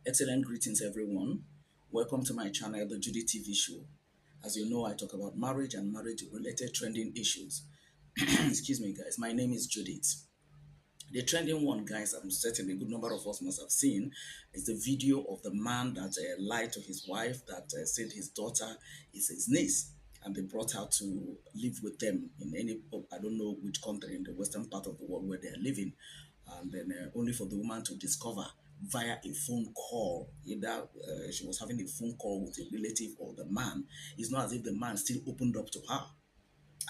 Excellent greetings, everyone. Welcome to my channel, the Judy TV Show. As you know, I talk about marriage and marriage-related trending issues. Excuse me, guys. My name is Judith. The trending one, guys, I'm certain a good number of us must have seen, is the video of the man that lied to his wife that said his daughter is his niece, and they brought her to live with them in any, I don't know which country in the western part of the world where they are living, and then only for the woman to discover via a phone call, either she was having a phone call with a relative or the man. It's not as if the man still opened up to her,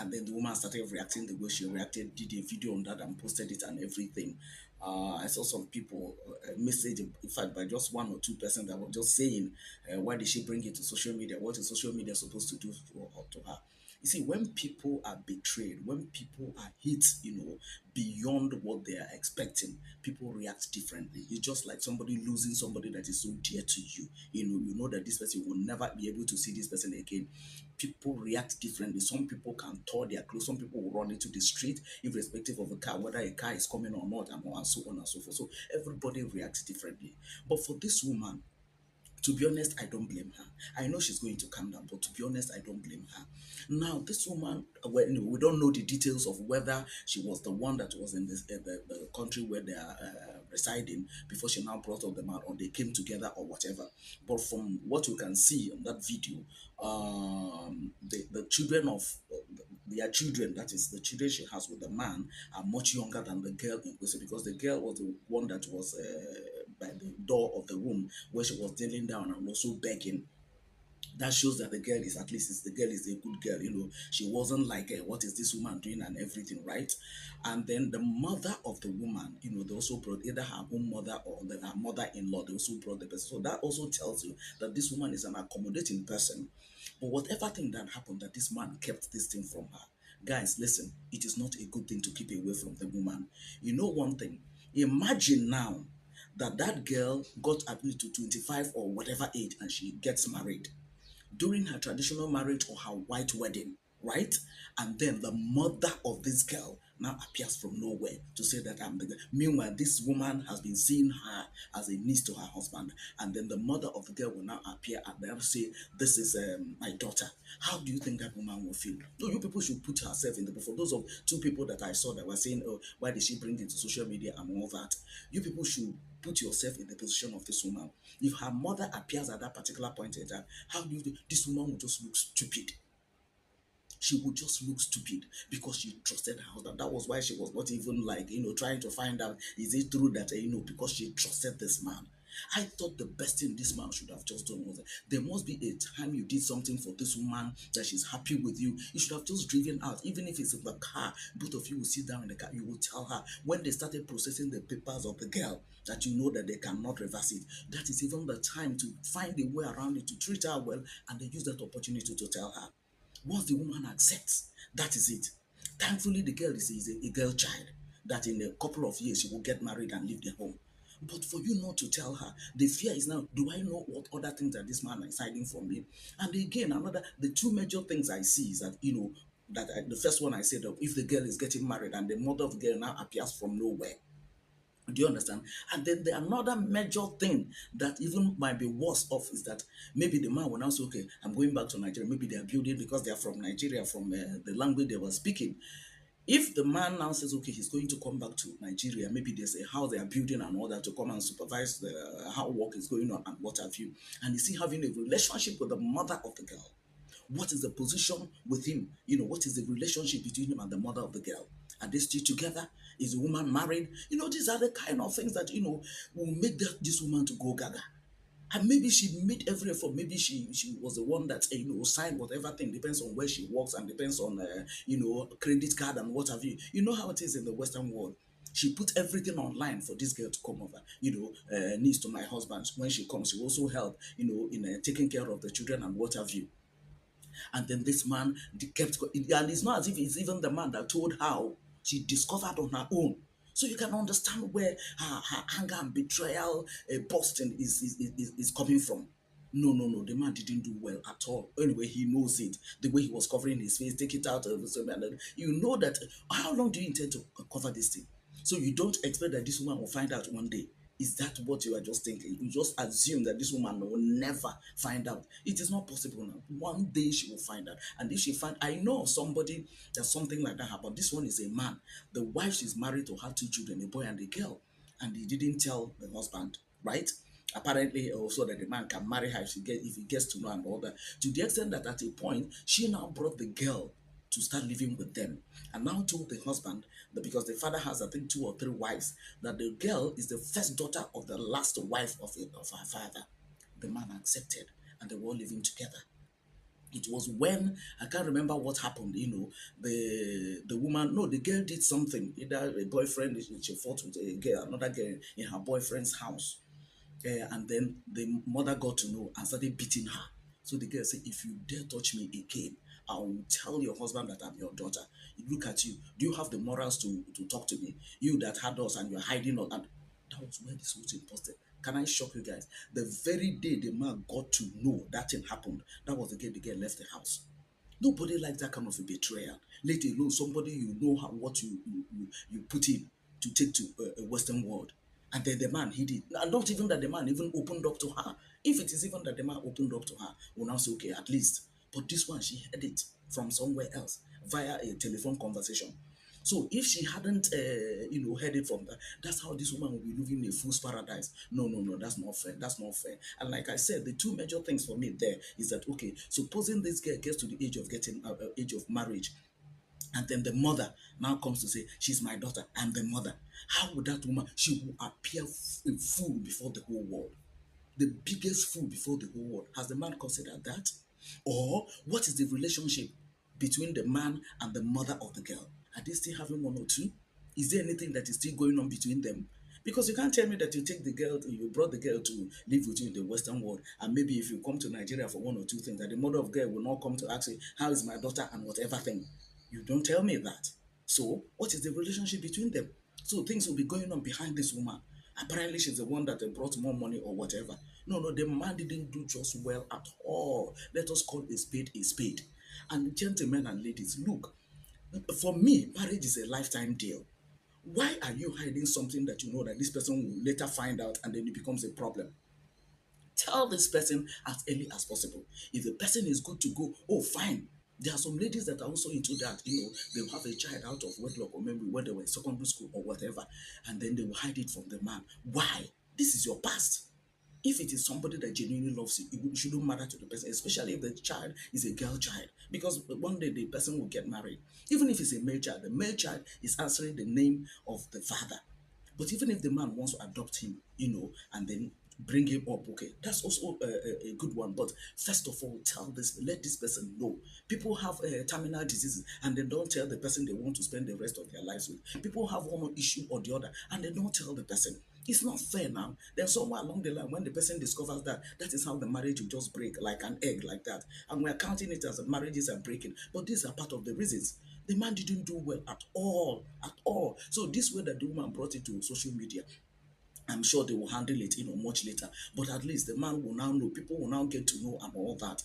and then the woman started reacting the way she reacted, did a video on that and posted it and everything. I saw some people message, in fact, by just one or two person that were just saying, why did she bring it to social media? What is social media supposed to do to her? You see, when people are betrayed, when people are hit, beyond what they are expecting, people react differently. It's just like somebody losing somebody that is so dear to you. You know that this person will never be able to see this person again. People react differently. Some people can tear their clothes. Some people will run into the street, irrespective of a car, whether a car is coming or not, and so on and so forth. So everybody reacts differently. But for this woman, to be honest, I don't blame her. I know she's going to calm down, but to be honest, I don't blame her. Now, this woman, well, we don't know the details of whether she was the one that was in the country where they are residing before she now brought up the man, or they came together or whatever. But from what you can see on that video, the children of their children, that is the children she has with the man, are much younger than the girl in question, because the girl was the one that was by the door of the room where she was kneeling down and also begging. That shows that the girl is, at least the girl is a good girl. She wasn't like, what is this woman doing and everything, right? And then the mother of the woman, they also brought either her own mother or her mother-in-law. They also brought the person. So that also tells you that this woman is an accommodating person. But whatever thing that happened, that this man kept this thing from her, guys, listen, it is not a good thing to keep away from the woman. You know one thing, imagine now that that girl got at least to 25 or whatever age and she gets married during her traditional marriage or her white wedding, right? And then the mother of this girl now appears from nowhere to say that I'm the girl. Meanwhile, this woman has been seeing her as a niece to her husband, and then the mother of the girl will now appear and they'll say, "This is my daughter." How do you think that woman will feel? No, you people should put herself in the. For those of two people that I saw that were saying, "Oh, why did she bring it to social media and all that?" You people should put yourself in the position of this woman. If her mother appears at that particular point in time, how do you think this woman would just look stupid? She would just look stupid because she trusted her husband. That was why she was not even like, trying to find out, is it true that, because she trusted this man. I thought the best thing this man should have just done was that there must be a time you did something for this woman that she's happy with you. You should have just driven out, even if it's in the car. Both of you will sit down in the car. You will tell her when they started processing the papers of the girl that you know that they cannot reverse it. That is even the time to find a way around it, to treat her well, and they use that opportunity to tell her. Once the woman accepts, that is it. Thankfully, the girl is a girl child that in a couple of years she will get married and leave the home. But for you not to tell her, the fear is now, do I know what other things that this man is hiding from me? And again, the two major things I see is that, the first one I said, if the girl is getting married and the mother of the girl now appears from nowhere, do you understand? And then the another major thing that even might be worse off is that maybe the man will now say, okay, I'm going back to Nigeria. Maybe they are building because they are from Nigeria, from the language they were speaking. If the man now says, okay, he's going to come back to Nigeria, maybe there's a house they are building and all that to come and supervise how work is going on and what have you. And is he having a relationship with the mother of the girl? What is the position with him? What is the relationship between him and the mother of the girl? Are they still together? Is the woman married? These are the kind of things that, will make this woman to go gaga. And maybe she made every effort. Maybe she was the one that, signed whatever thing. Depends on where she works and depends on, credit card and what have you. You know how it is in the Western world. She put everything online for this girl to come over. Niece to my husband. When she comes, she also help, in taking care of the children and what have you. And then this man kept, and it's not as if it's even the man that told how she discovered on her own. So you can understand where her anger and betrayal, busting is coming from. No, no, no. The man didn't do well at all. Anyway, he knows it. The way he was covering his face, take it out of his, you know that. How long do you intend to cover this thing? So you don't expect that this woman will find out one day Is that what you are just thinking? You just assume that this woman will never find out. It is not possible now. One day she will find out. And if she find, I know of somebody that something like that happened. This one is a man. The wife is married to her two children, a boy and a girl. And he didn't tell the husband, right? Apparently also that the man can marry her if he gets to know and all that. To the extent that at a point, she now brought the girl to start living with them, and now told the husband that because the father has, I think, two or three wives, that the girl is the first daughter of the last wife of her father. The man accepted, and they were all living together. It was when I can't remember what happened. The woman, no, the girl did something. Either a boyfriend, she fought with a girl, another girl in her boyfriend's house, and then the mother got to know and started beating her. So the girl said, if you dare touch me again, I will tell your husband that I'm your daughter. Look at you. Do you have the morals to talk to me? You that had us and you're hiding us. And that was where this whole thing posted. Can I shock you guys? The very day the man got to know that thing happened, that was the day the girl left the house. Nobody likes that kind of a betrayal. Let alone somebody you know how, what you put in to take to a Western world. And then the man, he did. And not even that the man even opened up to her. If it is even that the man opened up to her, we'll now say, okay, at least. But this one, she heard it from somewhere else via a telephone conversation. So if she hadn't, heard it from that, that's how this woman will be living a fool's paradise. No, no, no, that's not fair. That's not fair. And like I said, the two major things for me there is that, okay, supposing this girl gets to the age of age of marriage, and then the mother now comes to say, she's my daughter, I'm the mother. How would that woman, she will appear a fool before the whole world, the biggest fool before the whole world. Has the man considered that? Or what is the relationship between the man and the mother of the girl? Are they still having one or two? Is there anything that is still going on between them? Because you can't tell me that you take the girl, you brought the girl to live with you in the Western world, and maybe if you come to Nigeria for one or two things, that the mother of girl will not come to ask you, how is my daughter and whatever thing. You don't tell me that. So, what is the relationship between them? So, things will be going on behind this woman. Apparently, she's the one that brought more money or whatever. No, no, the man didn't do just well at all. Let us call a spade a spade. And gentlemen and ladies, look, for me, marriage is a lifetime deal. Why are you hiding something that you know that this person will later find out and then it becomes a problem? Tell this person as early as possible. If the person is good to go, oh, fine. There are some ladies that are also into that. They'll have a child out of wedlock or maybe when they were in secondary school or whatever, and then they will hide it from the man. Why? This is your past. If it is somebody that genuinely loves you, it shouldn't matter to the person, especially if the child is a girl child, because one day the person will get married. Even if it's a male child, the male child is answering the name of the father. But even if the man wants to adopt him, and then bring him up, okay, that's also a good one. But first of all, let this person know. People have terminal diseases and they don't tell the person they want to spend the rest of their lives with. People have one issue or the other and they don't tell the person. It's not fair now. Then somewhere along the line, when the person discovers that, that is how the marriage will just break, like an egg, like that. And we're counting it as marriages are breaking. But these are part of the reasons. The man didn't do well at all, at all. So this way that the woman brought it to social media, I'm sure they will handle it, much later. But at least the man will now know, people will now get to know and all that.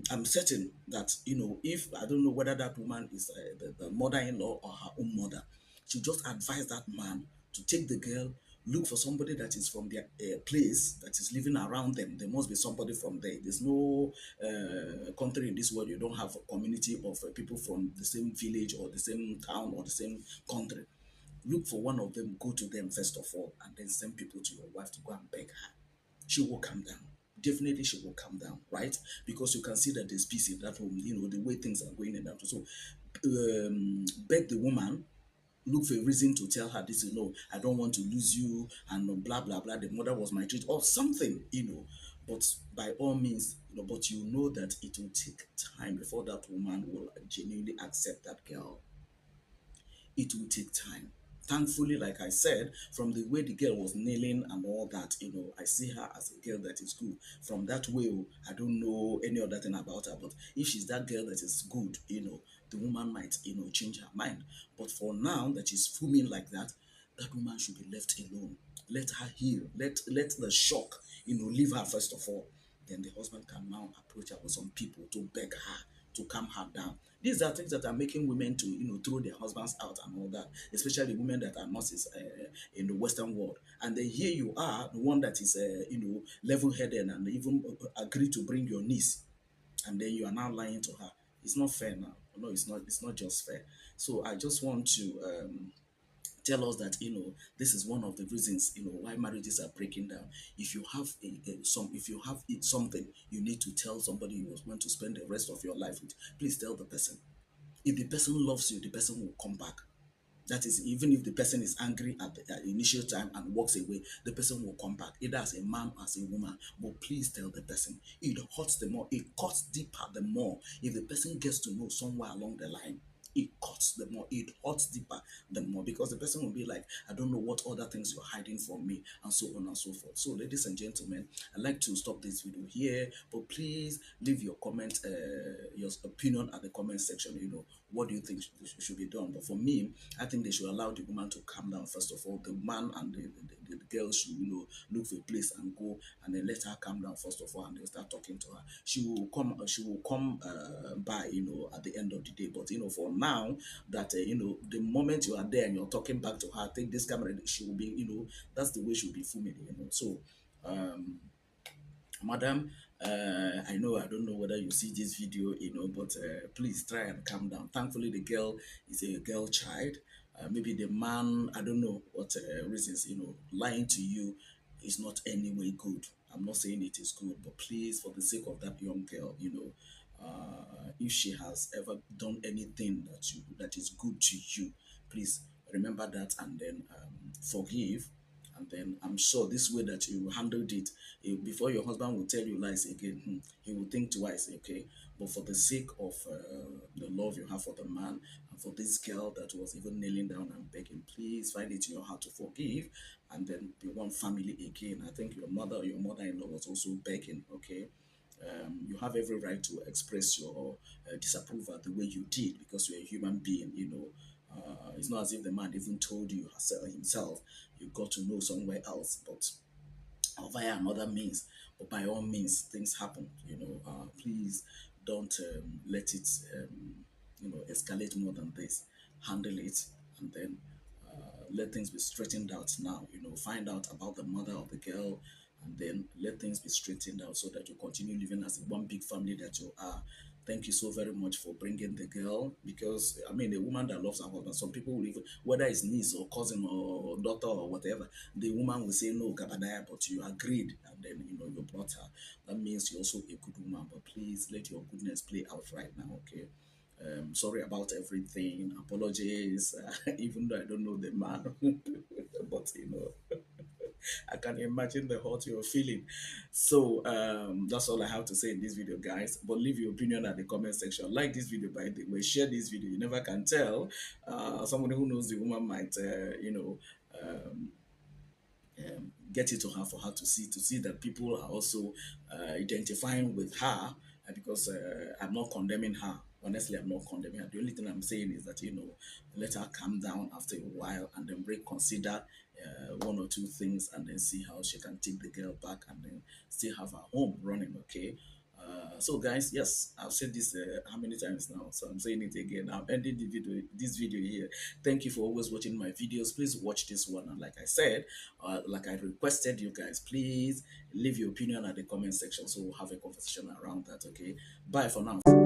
I'm certain that, if I don't know whether that woman is the mother-in-law or her own mother, she just advise that man to take the girl, look for somebody that is from their place, that is living around them. There must be somebody from there. There's no country in this world you don't have a community of people from the same village or the same town or the same country. Look for one of them, go to them first of all, and then send people to your wife to go and beg her. She will calm down. Definitely she will calm down, right? Because you can see that there's peace in that home, the way things are going in that. So beg the woman, look for a reason to tell her this, I don't want to lose you, and blah blah blah. The mother was my treat or something, But by all means, but you know that it will take time before that woman will genuinely accept that girl. It will take time. Thankfully, like I said, from the way the girl was kneeling and all that, I see her as a girl that is good. From that way, I don't know any other thing about her, but if she's that girl that is good, the woman might, change her mind. But for now, that she's fuming like that, that woman should be left alone. Let her heal. Let the shock, leave her first of all. Then the husband can now approach her with some people to beg her to calm her down. These are things that are making women to, throw their husbands out and all that, especially women that are nurses in the Western world. And then here you are, the one that is, level-headed and even agree to bring your niece, and then you are now lying to her. It's not fair now. No, it's not. It's not just fair. So I just want to tell us that this is one of the reasons why marriages are breaking down. If you have if you have something you need to tell somebody you want to spend the rest of your life with, please tell the person. If the person loves you, the person will come back. That is, even if the person is angry at the initial time and walks away, the person will come back, either as a man or as a woman. But please tell the person. It hurts the more, it cuts deeper the more. If the person gets to know somewhere along the line, it cuts the more, it hurts deeper the more, because the person will be like, I don't know what other things you're hiding from me, and so on and so forth. So, ladies and gentlemen, I'd like to stop this video here, but please leave your comment, your opinion at the comment section. What do you think should be done? But for me, I think they should allow the woman to calm down first of all. The man and the girl should, look for a place and go, and then let her calm down first of all, and they'll start talking to her. She will come by, at the end of the day. But for now, that the moment you are there and you're talking back to her, take this camera, she will be, that's the way she'll be fuming. So um madam, I don't know whether you see this video, but please try and calm down. Thankfully, the girl is a girl child. Maybe the man, I don't know what reasons, lying to you is not anyway good. I'm not saying it is good, but please, for the sake of that young girl, if she has ever done anything that is good to you, please remember that, and then forgive. And then I'm sure this way that you handled it, before your husband will tell you lies again, he will think twice, okay? But for the sake of the love you have for the man and for this girl that was even kneeling down and begging, please find it in your heart to forgive and then be one family again. I think your mother or your mother-in-law was also begging, okay? You have every right to express your disapproval the way you did, because you're a human being, it's not as if the man even told you himself. You got to know somewhere else, but or via another means. But by all means, things happen. Please don't let it escalate more than this. Handle it, and then let things be straightened out now. Find out about the mother of the girl, and then let things be straightened out so that you continue living as one big family that you are. Thank you so very much for bringing the girl, because I mean, a woman that loves her husband, some people will even, whether it's niece or cousin or daughter or whatever, the woman will say no, Gabadaya, but you agreed, and then you brought her. That means you're also a good woman. But please let your goodness play out right now, okay? Sorry about everything. Apologies, even though I don't know the man, but I can imagine the hurt you're feeling. So that's all I have to say in this video, guys. But leave your opinion at the comment section. Like this video, by the way. Share this video. You never can tell. Somebody who knows the woman might, get it to her for her to see that people are also identifying with her, because I'm not condemning her. Honestly, I'm not condemning her. The only thing I'm saying is that let her calm down after a while and then reconsider one or two things, and then see how she can take the girl back and then still have her home running. Okay. So guys, yes, I've said this how many times now, so I'm saying it again. I'm ending this video here. Thank you for always watching my videos. Please watch this one, and like I said, like I requested you guys, please leave your opinion at the comment section, so we'll have a conversation around that. Okay, bye for now.